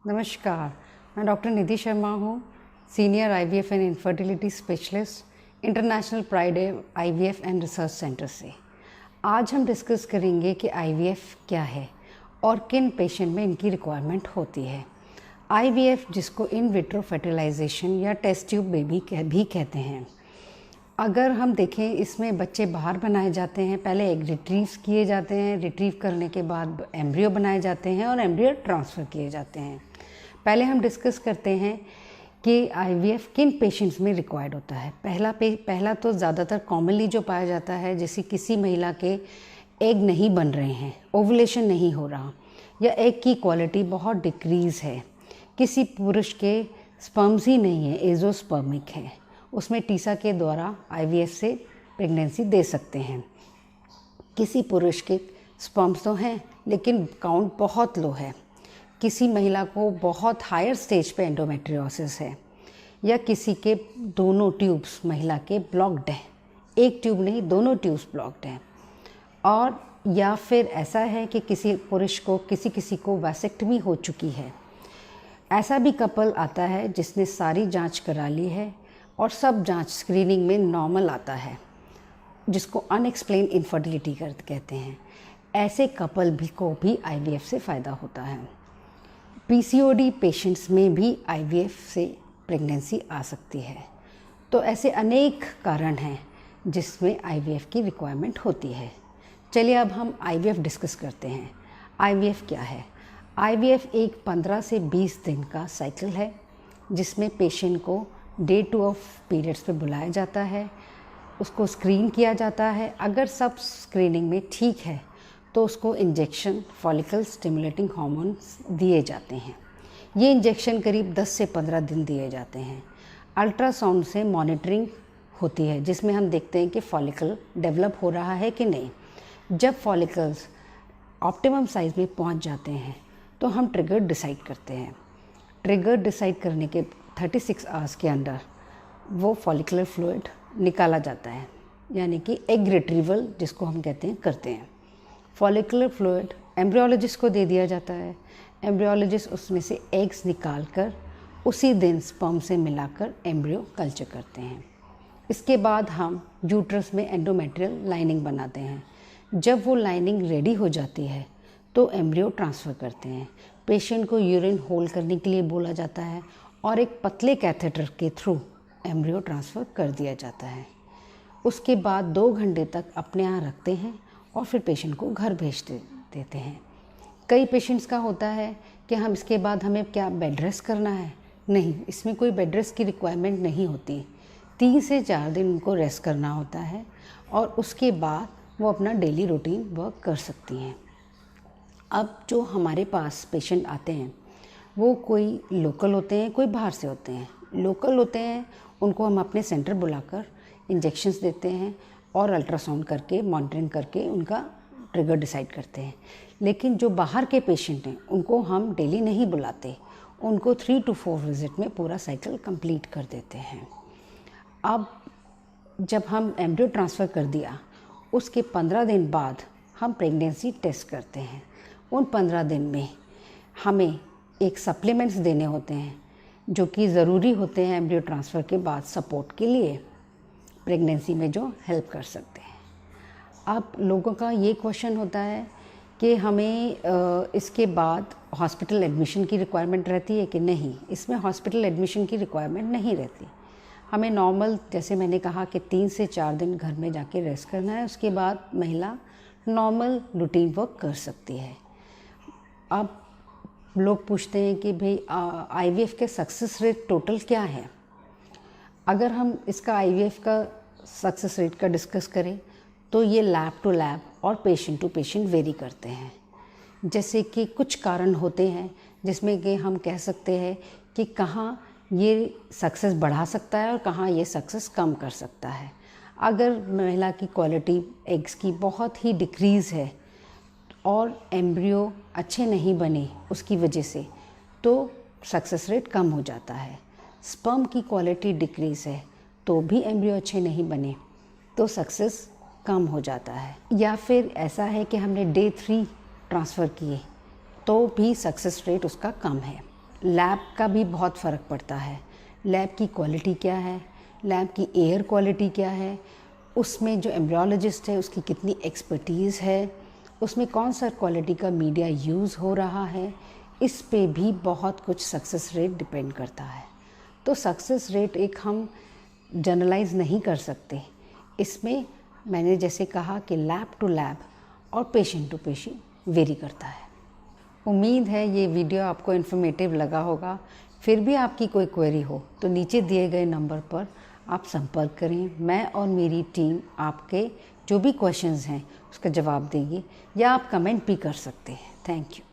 नमस्कार, मैं डॉक्टर निधि शर्मा हूँ, senior IVF and infertility specialist, international pride IVF and research centre से। आज हम डिस्कस करेंगे कि आईवीएफ क्या है और किन पेशेंट में इनकी रिक्वायरमेंट होती है। आईवीएफ, जिसको इन विट्रो फर्टिलाइजेशन या टेस्ट ट्यूब बेबी भी कहते हैं। अगर हम देखें, इसमें बच्चे बाहर बनाए जाते हैं, पहले एग रिट्रीव किए जाते हैं, रिट्रीव करने के बाद एम्ब्रियो बनाए जाते हैं और एम्ब्रियो ट्रांसफ़र किए जाते हैं। पहले हम डिस्कस करते हैं कि आईवीएफ किन पेशेंट्स में रिक्वायर्ड होता है। पहला तो ज़्यादातर कॉमनली जो पाया जाता है, जैसे किसी महिला के एग नहीं बन रहे हैं, ओवुलेशन नहीं हो रहा, या एग की क्वालिटी बहुत डिक्रीज़ है, किसी पुरुष के स्पर्म्स ही नहीं है, एजोस्पर्मिक है, उसमें टीसा के द्वारा आईवीएफ से प्रेगनेंसी दे सकते हैं। किसी पुरुष के स्पर्म्स तो हैं लेकिन काउंट बहुत लो है, किसी महिला को बहुत हायर स्टेज पे एंडोमेट्रियोसिस है, या किसी के दोनों ट्यूब्स महिला के ब्लॉक्ड हैं, एक ट्यूब नहीं दोनों ट्यूब्स ब्लॉक्ड हैं, और या फिर ऐसा है कि किसी पुरुष को किसी को वैसेक्टमी हो चुकी है। ऐसा भी कपल आता है जिसने सारी जांच करा ली है और सब जांच स्क्रीनिंग में नॉर्मल आता है, जिसको अनएक्सप्लेन इनफर्टिलिटी कहते हैं। ऐसे कपल को भी आईवीएफ से फ़ायदा होता है। पीसीओडी पेशेंट्स में भी आईवीएफ से प्रेगनेंसी आ सकती है। तो ऐसे अनेक कारण हैं जिसमें आईवीएफ की रिक्वायरमेंट होती है। चलिए अब हम आईवीएफ डिस्कस करते हैं। आईवीएफ क्या है? आईवीएफ एक 15 से 20 दिन का साइकिल है, जिसमें पेशेंट को डे 2 ऑफ पीरियड्स पे बुलाया जाता है, उसको स्क्रीन किया जाता है। अगर सब स्क्रीनिंग में ठीक है तो उसको इंजेक्शन फॉलिकल स्टिमुलेटिंग हार्मोन्स दिए जाते हैं। ये इंजेक्शन करीब 10 से 15 दिन दिए जाते हैं। अल्ट्रासाउंड से मॉनिटरिंग होती है, जिसमें हम देखते हैं कि फॉलिकल डेवलप हो रहा है कि नहीं। जब फॉलिकल्स ऑप्टिमम साइज़ में पहुंच जाते हैं तो हम ट्रिगर डिसाइड करते हैं। ट्रिगर डिसाइड करने के 36 आवर्स के अंदर वो फॉलिकुलर फ्लूइड निकाला जाता है, यानी कि एग रिट्रीवल जिसको हम कहते हैं करते हैं। फॉलिकुलर फ्लूइड एम्ब्रियोलॉजिस्ट को दे दिया जाता है। एम्ब्रियोलॉजिस्ट उसमें से एग्स निकाल कर उसी दिन स्पर्म से मिलाकर एम्ब्रियो कल्चर करते हैं। इसके बाद हम यूट्रस में एंडोमेट्रियल लाइनिंग बनाते हैं। जब वो लाइनिंग रेडी हो जाती है तो एम्ब्रियो ट्रांसफ़र करते हैं। पेशेंट को यूरिन होल्ड करने के लिए बोला जाता है और एक पतले कैथेटर के थ्रू एम्ब्रियो ट्रांसफ़र कर दिया जाता है। उसके बाद 2 घंटे तक अपने यहाँ रखते हैं और फिर पेशेंट को घर भेज देते हैं। कई पेशेंट्स का होता है कि हम इसके बाद हमें क्या बेड रेस्ट करना है? नहीं, इसमें कोई बेड रेस्ट की रिक्वायरमेंट नहीं होती। 3 से 4 दिन उनको रेस्ट करना होता है और उसके बाद वो अपना डेली रूटीन वर्क कर सकती हैं। अब जो हमारे पास पेशेंट आते हैं वो कोई लोकल होते हैं, कोई बाहर से होते हैं। लोकल होते हैं उनको हम अपने सेंटर बुलाकर इंजेक्शंस देते हैं और अल्ट्रासाउंड करके मॉनिटरिंग करके उनका ट्रिगर डिसाइड करते हैं। लेकिन जो बाहर के पेशेंट हैं उनको हम डेली नहीं बुलाते, उनको 3 to 4 विजिट में पूरा साइकिल कंप्लीट कर देते हैं। अब जब हम एम्ब्रियो ट्रांसफ़र कर दिया, उसके 15 दिन बाद हम प्रेगनेंसी टेस्ट करते हैं। उन 15 दिन में हमें एक सप्लीमेंट्स देने होते हैं जो कि ज़रूरी होते हैं एम्ब्रियो ट्रांसफ़र के बाद सपोर्ट के लिए, प्रेगनेंसी में जो हेल्प कर सकते हैं। अब लोगों का ये क्वेश्चन होता है कि हमें इसके बाद हॉस्पिटल एडमिशन की रिक्वायरमेंट रहती है कि नहीं। इसमें हॉस्पिटल एडमिशन की रिक्वायरमेंट नहीं रहती। हमें नॉर्मल, जैसे मैंने कहा कि 3 से 4 दिन घर में जाके रेस्ट करना है, उसके बाद महिला नॉर्मल रूटीन वर्क कर सकती है। अब लोग पूछते हैं कि भाई आईवीएफ के सक्सेस रेट टोटल क्या है? अगर हम इसका आईवीएफ का सक्सेस रेट का डिस्कस करें तो ये लैब टू लैब और पेशेंट टू पेशेंट वेरी करते हैं। जैसे कि कुछ कारण होते हैं जिसमें कि हम कह सकते हैं कि कहाँ ये सक्सेस बढ़ा सकता है और कहाँ ये सक्सेस कम कर सकता है। अगर महिला की क्वालिटी एग्स की बहुत ही डिक्रीज़ है और एम्ब्रियो अच्छे नहीं बने उसकी वजह से, तो सक्सेस रेट कम हो जाता है। स्पर्म की क्वालिटी डिक्रीज़ है तो भी एम्ब्रियो अच्छे नहीं बने तो सक्सेस कम हो जाता है। या फिर ऐसा है कि हमने डे 3 ट्रांसफ़र किए तो भी सक्सेस रेट उसका कम है। लैब का भी बहुत फ़र्क पड़ता है। लैब की क्वालिटी क्या है, लैब की एयर क्वालिटी क्या है, उसमें जो एम्ब्रियोलॉजिस्ट है उसकी कितनी एक्सपर्टीज़ है, उसमें कौन सा क्वालिटी का मीडिया यूज़ हो रहा है, इस पे भी बहुत कुछ सक्सेस रेट डिपेंड करता है। तो सक्सेस रेट एक हम जनरलाइज नहीं कर सकते। इसमें मैंने जैसे कहा कि लैब टू लैब और पेशेंट टू पेशेंट वेरी करता है। उम्मीद है ये वीडियो आपको इन्फॉर्मेटिव लगा होगा। फिर भी आपकी कोई क्वेरी हो तो नीचे दिए गए नंबर पर आप संपर्क करें। मैं और मेरी टीम आपके जो भी क्वेश्चंस हैं उसका जवाब देंगे, या आप कमेंट भी कर सकते हैं। Thank you.